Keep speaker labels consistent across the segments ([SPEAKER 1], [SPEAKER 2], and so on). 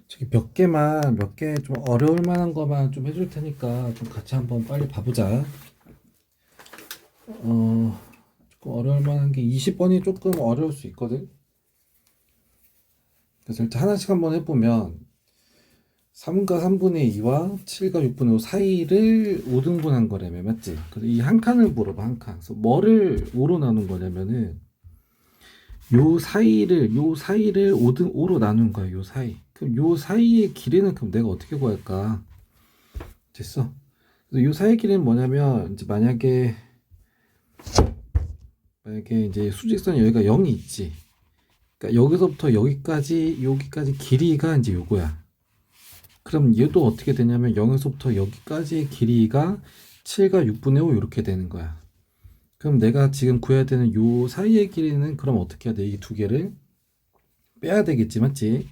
[SPEAKER 1] 저기 몇 개 좀 어려울 만한 거만 좀 해줄 테니까 좀 같이 한번 빨리 봐보자. 조금 어려울 만한 게 20번이 조금 어려울 수 있거든. 그래서 일단 하나씩 한번 해보면 3과 3분의 2와 7과 6분의 5 사이를 5등분한 거라며, 맞지? 그래서 이 한 칸을 물어봐, 한 칸. 그래서 뭐를 5로 나눈 거냐면은 요 사이를 5로 나눈 거야, 요 사이. 그럼 요 사이의 길이는 그럼 내가 어떻게 구할까? 됐어. 그래서 요 사이 길이는 뭐냐면, 이제 만약에 이제 수직선 여기가 0이 있지. 그러니까 여기서부터 여기까지 길이가 이제 요거야. 그럼 얘도 어떻게 되냐면 0에서부터 여기까지의 길이가 7과 6분의 5 이렇게 되는 거야. 그럼 내가 지금 구해야 되는 요 사이의 길이는 그럼 어떻게 해야 돼? 이 두 개를 빼야 되겠지, 맞지?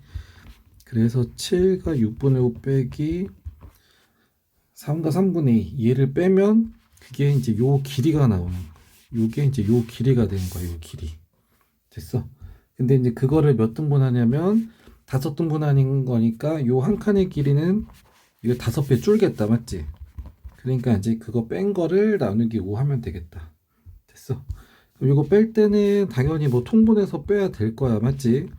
[SPEAKER 1] 그래서 7과 6분의 5 빼기 3과 3분의 2 얘를 빼면 그게 이제 요 길이가 나오는 거야. 요게 이제 요 길이가 되는 거야, 요 길이. 됐어. 근데 이제 그거를 몇 등분하냐면 5등분하는 거니까 요 한 칸의 길이는 이거 5배 줄겠다, 맞지? 그러니까 이제 그거 뺀 거를 나누기 5 하면 되겠다. 됐어. 그럼 이거 뺄 때는 당연히 뭐 통분해서 빼야 될 거야, 맞지?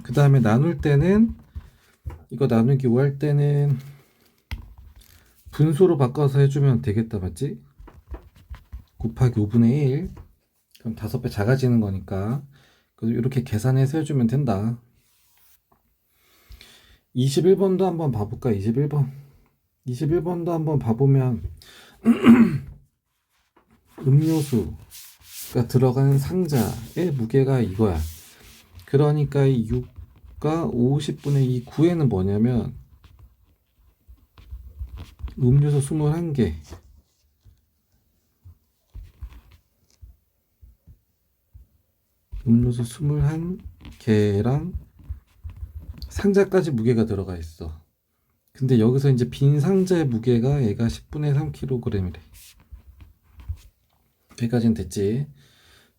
[SPEAKER 1] 그 다음에 나눌 때는 이거 나누기 5 할 때는 분수로 바꿔서 해주면 되겠다, 맞지? 곱하기 5분의 1. 그럼 5배 작아지는 거니까. 그래서 이렇게 계산해서 해주면 된다. 21번도 한번 봐볼까? 21번. 21번도 한번 봐보면 음료수가 들어간 상자의 무게가 이거야. 그러니까 이 6과 50분의 이 9에는 뭐냐면 음료수 21개, 음료수 21개랑 상자까지 무게가 들어가 있어. 근데 여기서 이제 빈 상자의 무게가 얘가 10분의 3kg이래. 여기까지는 됐지.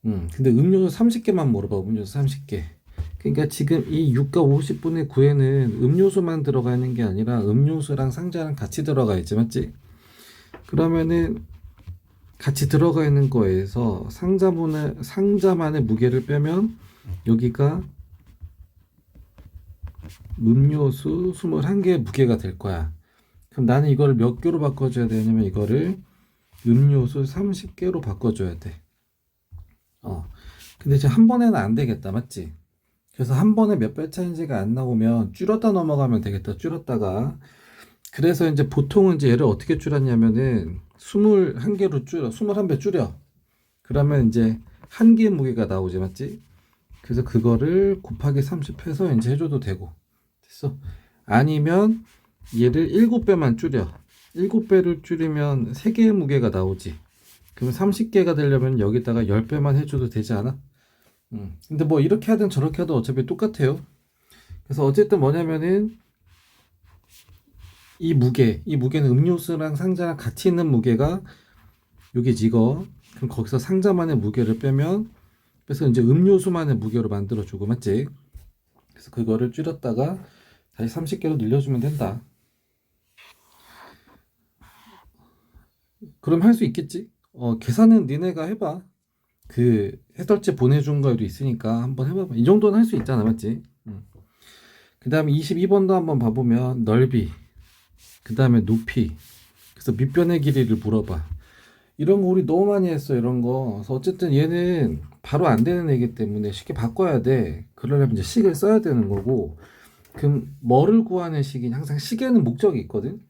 [SPEAKER 1] 근데 음료수 30개만 물어봐. 음료수 30개. 그러니까 지금 이 6과 50분의 9에는 음료수만 들어가 있는 게 아니라 음료수랑 상자랑 같이 들어가 있지, 맞지? 그러면은 같이 들어가 있는 거에서 상자만의 무게를 빼면 여기가 음료수 21개의 무게가 될 거야. 그럼 나는 이거를 몇 개로 바꿔줘야 되냐면 이거를 음료수 30개로 바꿔줘야 돼. 근데 지금 한 번에는 안 되겠다, 맞지? 그래서 한 번에 몇 배 차인지가 안 나오면 줄였다 넘어가면 되겠다, 줄였다가. 그래서 이제 보통은 이제 얘를 어떻게 줄였냐면은 21개로 줄여, 21배 줄여. 그러면 이제 한 개의 무게가 나오지, 맞지? 그래서 그거를 곱하기 30 해서 이제 해줘도 되고. 됐어? 아니면 얘를 7배만 줄여. 7배를 줄이면 3개의 무게가 나오지. 그러면 30개가 되려면 여기다가 10배만 해줘도 되지 않아? 근데 뭐 이렇게 하든 저렇게 하든 어차피 똑같아요. 그래서 어쨌든 뭐냐면은 이 무게는 음료수랑 상자랑 같이 있는 무게가 여기지 이거. 그럼 거기서 상자만의 무게를 빼면 그래서 이제 음료수만의 무게로 만들어주고, 맞지? 그래서 그거를 줄였다가 다시 30개로 늘려주면 된다. 그럼 할 수 있겠지? 계산은 니네가 해봐. 그 해설지 보내준 거에도 있으니까 한번 해봐봐. 이 정도는 할 수 있잖아, 맞지? 그 다음에 22번도 한번 봐보면 넓이, 그 다음에 높이, 그래서 밑변의 길이를 물어봐. 이런 거 우리 너무 많이 했어, 이런 거. 그래서 어쨌든 얘는 바로 안 되는 애기 때문에 쉽게 바꿔야 돼. 그러려면 이제 식을 써야 되는 거고. 그럼 뭐를 구하는 식이냐? 항상 식에는 목적이 있거든.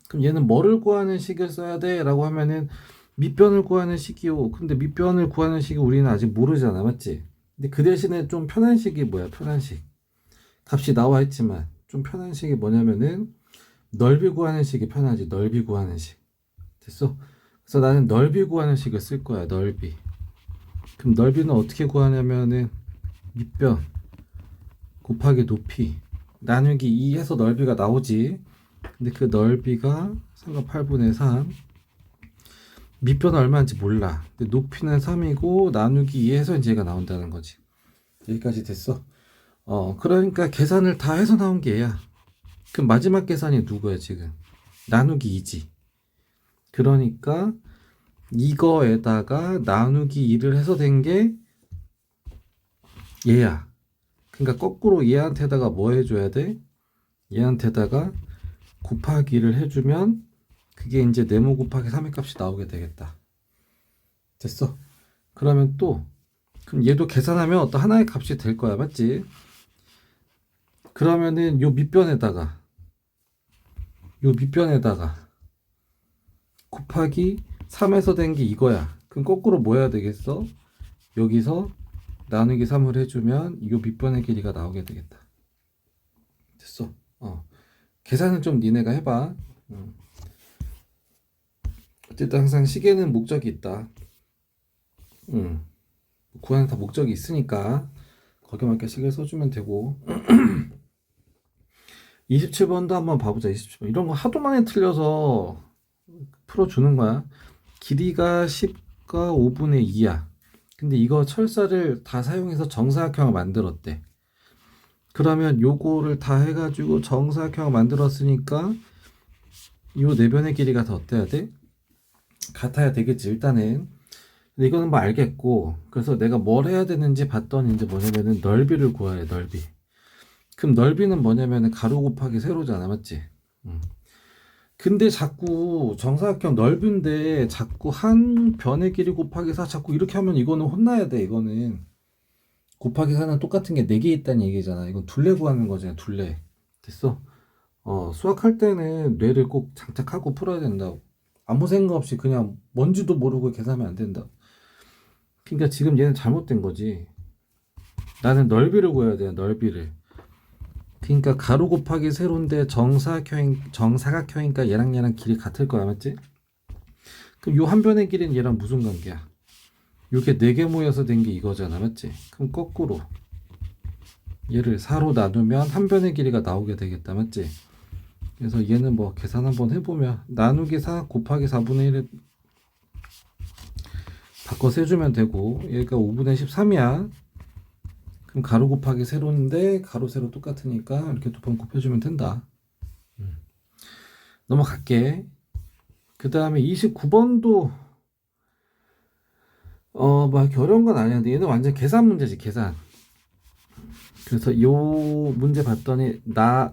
[SPEAKER 1] 그럼 얘는 뭐를 구하는 식을 써야 돼? 라고 하면은 밑변을 구하는 식이요. 근데 밑변을 구하는 식이 우리는 아직 모르잖아, 맞지? 근데 그 대신에 좀 편한 식이 뭐야? 편한 식. 값이 나와 있지만 좀 편한 식이 뭐냐면은 넓이 구하는 식이 편하지. 넓이 구하는 식. 됐어? 그래서 나는 넓이 구하는 식을 쓸 거야. 넓이. 그럼 넓이는 어떻게 구하냐면은 밑변 곱하기 높이 나누기 2 해서 넓이가 나오지. 근데 그 넓이가 3과 8분의 3. 밑변은 얼마인지 몰라. 근데 높이는 3이고 나누기 2 해서 이제 얘가 나온다는 거지. 여기까지 됐어. 그러니까 계산을 다 해서 나온 게 얘야. 그럼 마지막 계산이 누구야 지금? 나누기 2지. 그러니까 이거에다가 나누기 2를 해서 된 게 얘야. 그러니까 거꾸로 얘한테다가 뭐 해줘야 돼? 얘한테다가 곱하기를 해주면 그게 이제 네모 곱하기 3의 값이 나오게 되겠다. 됐어. 그러면 또 그럼 얘도 계산하면 어떤 하나의 값이 될 거야. 맞지? 그러면은 요 밑변에다가 곱하기 3에서 된 게 이거야. 그럼 거꾸로 뭐 해야 되겠어? 여기서 나누기 3을 해주면 요 밑변의 길이가 나오게 되겠다. 됐어. 계산은 좀 니네가 해봐. 어쨌든 항상 시계는 목적이 있다. 구하는 다 목적이 있으니까 거기에 맞게 시계를 써주면 되고. 27번도 한번 봐보자. 27번 이런 거 하도 많이 틀려서 풀어주는 거야. 길이가 10과 5분의 2야. 근데 이거 철사를 다 사용해서 정사각형을 만들었대. 그러면 요거를 다 해가지고 정사각형을 만들었으니까 요 내변의 길이가 더 어때야 돼? 같아야 되겠지 일단은. 근데 이거는 뭐 알겠고, 그래서 내가 뭘 해야 되는지 봤더니 이제 뭐냐면은 넓이를 구해야 해. 넓이. 그럼 넓이는 뭐냐면은 가로 곱하기 세로잖아. 맞지? 근데 자꾸 정사각형 넓은데 자꾸 한 변의 길이 곱하기 4 자꾸 이렇게 하면 이거는 혼나야 돼. 이거는 곱하기 4는 똑같은 게 4개 있다는 얘기잖아. 이건 둘레 구하는 거잖아. 둘레. 됐어? 수학할 때는 뇌를 꼭 장착하고 풀어야 된다고. 아무 생각 없이 그냥 뭔지도 모르고 계산하면 안 된다. 그러니까 지금 얘는 잘못된 거지. 나는 넓이를 구해야 돼. 넓이를. 그러니까 가로 곱하기 세로인데 정사각형이니까 얘랑 길이 같을 거야. 맞지? 그럼 요 한 변의 길이는 얘랑 무슨 관계야? 요게 4개 모여서 된 게 이거잖아. 맞지? 그럼 거꾸로 얘를 4로 나누면 한 변의 길이가 나오게 되겠다. 맞지? 그래서 얘는 뭐 계산 한번 해보면 나누기 4 곱하기 4분의 1을 바꿔서 해주면 되고, 얘가 5분의 13이야. 그럼 가로 곱하기 세로인데 가로 세로 똑같으니까 이렇게 두 번 곱해주면 된다. 넘어갈게. 그 다음에 29번도 막 이렇게 어려운 건 아니었는데 얘는 완전 계산 문제지. 계산. 그래서 요 문제 봤더니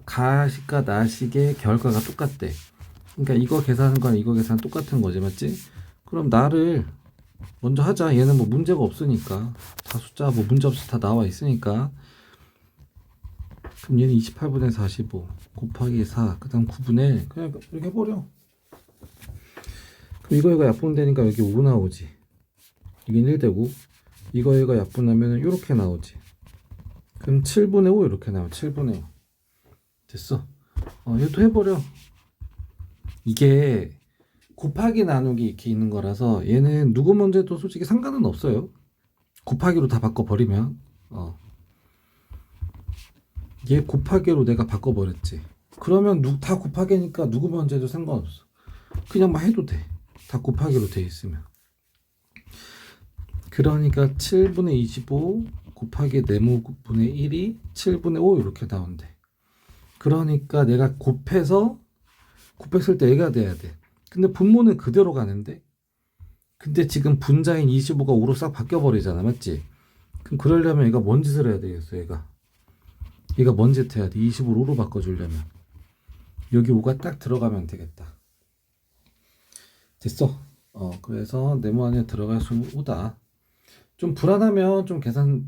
[SPEAKER 1] 가식과 나식의 결과가 똑같대. 그러니까 이거 계산한 거랑 이거 계산 똑같은 거지. 맞지? 그럼 나를 먼저 하자. 얘는 뭐 문제가 없으니까. 다 숫자 뭐 문제 없이 다 나와 있으니까. 그럼 얘는 28분의 45 곱하기 4 그 다음 9분의 그냥 이렇게 해버려. 그럼 이거 약분되니까 여기 5 나오지. 이긴 1되고 이거 약분하면 이렇게 나오지. 그럼 7분의 5 이렇게 나와. 7분의 5 됐어. 얘도 해버려. 이게 곱하기 나누기 이렇게 있는 거라서 얘는 누구 먼저 해도 솔직히 상관은 없어요. 곱하기로 다 바꿔버리면 얘 곱하기로 내가 바꿔버렸지. 그러면 다 곱하기니까 누구 먼저 해도 상관없어. 그냥 막 해도 돼. 다 곱하기로 돼 있으면. 그러니까 7분의 25 곱하기 네모분의 1이 7분의 5 이렇게 나온대. 그러니까 내가 곱했을 때 얘가 돼야 돼. 근데 분모는 그대로 가는데, 근데 지금 분자인 25가 5로 싹 바뀌어버리잖아. 맞지? 그럼 그러려면 얘가 뭔 짓을 해야 되겠어. 얘가 뭔 짓 해야 돼. 25를 5로 바꿔주려면 여기 5가 딱 들어가면 되겠다. 됐어. 그래서 네모 안에 들어갈 수 5다. 좀 불안하면 좀 계산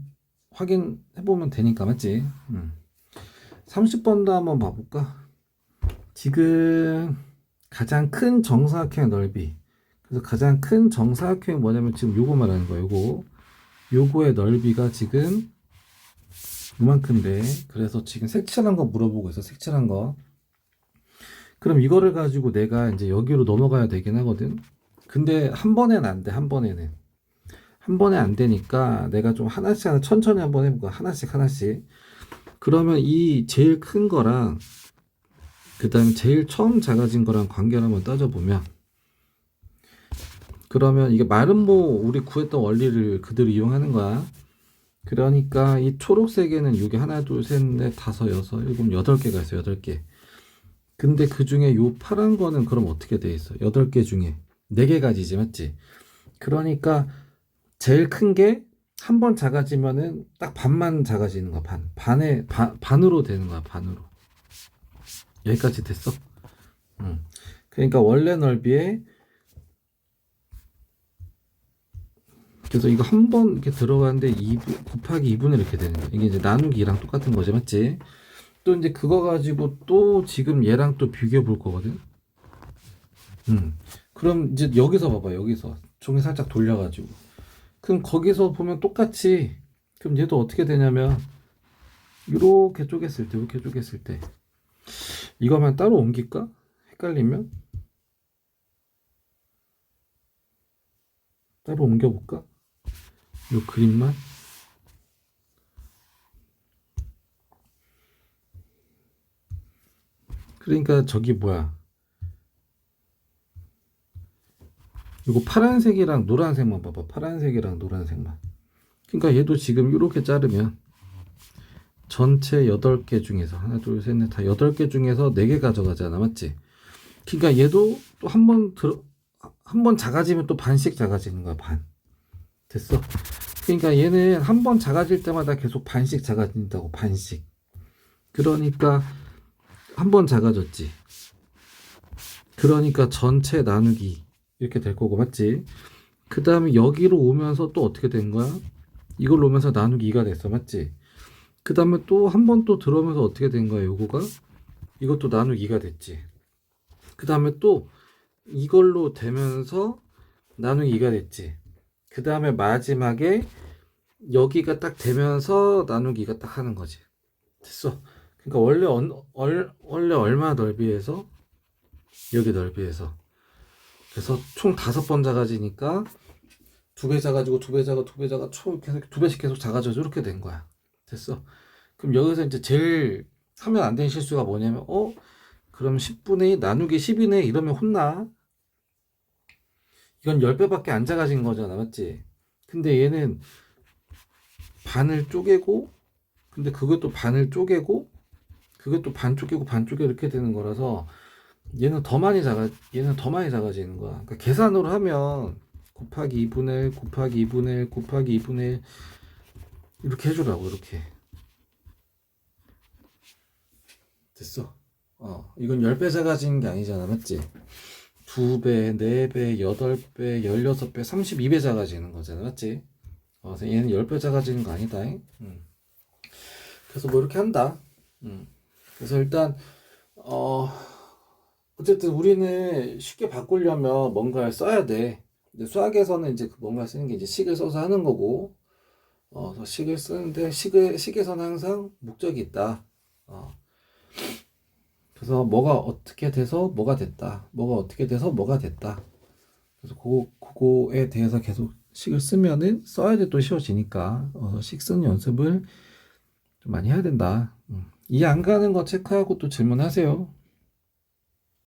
[SPEAKER 1] 확인해보면 되니까. 맞지? 30번도 한번 봐볼까? 지금 가장 큰 정사각형의 넓이. 그래서 가장 큰 정사각형이 뭐냐면 지금 요거 말하는 거야. 요거의 넓이가 지금 요만큼인데, 그래서 지금 색칠한 거 물어보고 있어. 색칠한 거. 그럼 이거를 가지고 내가 이제 여기로 넘어가야 되긴 하거든. 근데 한 번에는 안 돼. 한 번에 안 되니까 내가 좀 하나씩 천천히 한번 해볼까. 하나씩. 그러면 이 제일 큰 거랑 그 다음에 제일 처음 작아진 거랑 관계를 한번 따져보면, 그러면 이게 마름모 우리 구했던 원리를 그대로 이용하는 거야. 그러니까 이 초록색에는 이게 하나, 둘, 셋, 넷, 다섯, 여섯, 일곱, 여덟 개가 있어요. 여덟 개. 근데 그 중에 요 파란 거는 그럼 어떻게 돼 있어? 여덟 개 중에 네 개 가지지, 맞지? 그러니까 제일 큰 게 한 번 작아지면은 딱 반만 작아지는 거야. 반으로 되는 거야. 반으로. 여기까지 됐어? 응. 그러니까 원래 넓이에, 그래서 이거 한 번 이렇게 들어가는데 2분 곱하기 2분의 이렇게 되는 거야. 이게 이제 나누기랑 똑같은 거지, 맞지? 또 이제 그거 가지고 또 지금 얘랑 또 비교해 볼 거거든. 그럼 이제 여기서 봐봐. 여기서 종이 살짝 돌려가지고. 그럼 거기서 보면 똑같이. 그럼 얘도 어떻게 되냐면 이렇게 쪼갰을 때, 이렇게 쪼갰을 때 이거만 따로 옮길까? 헷갈리면 따로 옮겨볼까? 요 그림만. 그러니까 저기 뭐야, 이거 파란색이랑 노란색만 봐봐. 파란색이랑 노란색만. 그러니까 얘도 지금 이렇게 자르면 전체 8개 중에서 하나, 둘, 셋, 넷, 다 8개 중에서 4개 가져가잖아, 맞지? 그러니까 얘도 또 한 번 작아지면 또 반씩 작아지는 거야. 반. 됐어? 그러니까 얘는 한 번 작아질 때마다 계속 반씩 작아진다고. 반씩. 그러니까 한 번 작아졌지. 그러니까 전체 나누기 이렇게 될 거고, 맞지? 그 다음에 여기로 오면서 또 어떻게 된 거야? 이걸 오면서 나누기 2가 됐어, 맞지? 그 다음에 또 한 번 또 들어오면서 어떻게 된 거야? 요거가 이것도 나누기 2가 됐지. 그 다음에 또 이걸로 되면서 나누기 2가 됐지. 그 다음에 마지막에 여기가 딱 되면서 나누기가 딱 하는 거지. 됐어. 그러니까 원래 얼마 넓이에서 여기 넓이에서, 그래서 총 5번 작아지니까 2배 작아지고 2배 작아 2배 작아 총 계속 2배씩 계속 작아져. 이렇게 된 거야. 됐어. 그럼 여기서 이제 제일 하면 안 되는 실수가 뭐냐면, 그럼 10분의 2 나누기 10이네 이러면 혼나. 이건 10배밖에 안 작아진 거잖아, 맞지? 근데 얘는 반을 쪼개고, 근데 그것도 반을 쪼개고, 그것도 반 쪼개고 반 쪼개 이렇게 되는 거라서 얘는 더 많이 작아지는 거야. 그러니까 계산으로 하면 곱하기 2분의 1 곱하기 2분의 1 곱하기 2분의 1 이렇게 해주라고. 이렇게 됐어. 이건 10배 작아지는 게 아니잖아, 맞지? 2배, 4배, 8배, 16배, 32배 작아지는 거잖아, 맞지? 그래서 얘는 10배 작아지는 거 아니다. 그래서 뭐 이렇게 한다. 그래서 일단 어쨌든 우리는 쉽게 바꾸려면 뭔가를 써야 돼. 근데 수학에서는 이제 그 뭔가를 쓰는 게 이제 식을 써서 하는 거고, 그래서 식을 쓰는데 식에서는 항상 목적이 있다. 그래서 뭐가 어떻게 돼서 뭐가 됐다. 뭐가 어떻게 돼서 뭐가 됐다. 그래서 그거에 대해서 계속 식을 쓰면은 써야 돼. 또 쉬워지니까. 식 쓰는 연습을 좀 많이 해야 된다. 이해 안 가는 거 체크하고 또 질문하세요.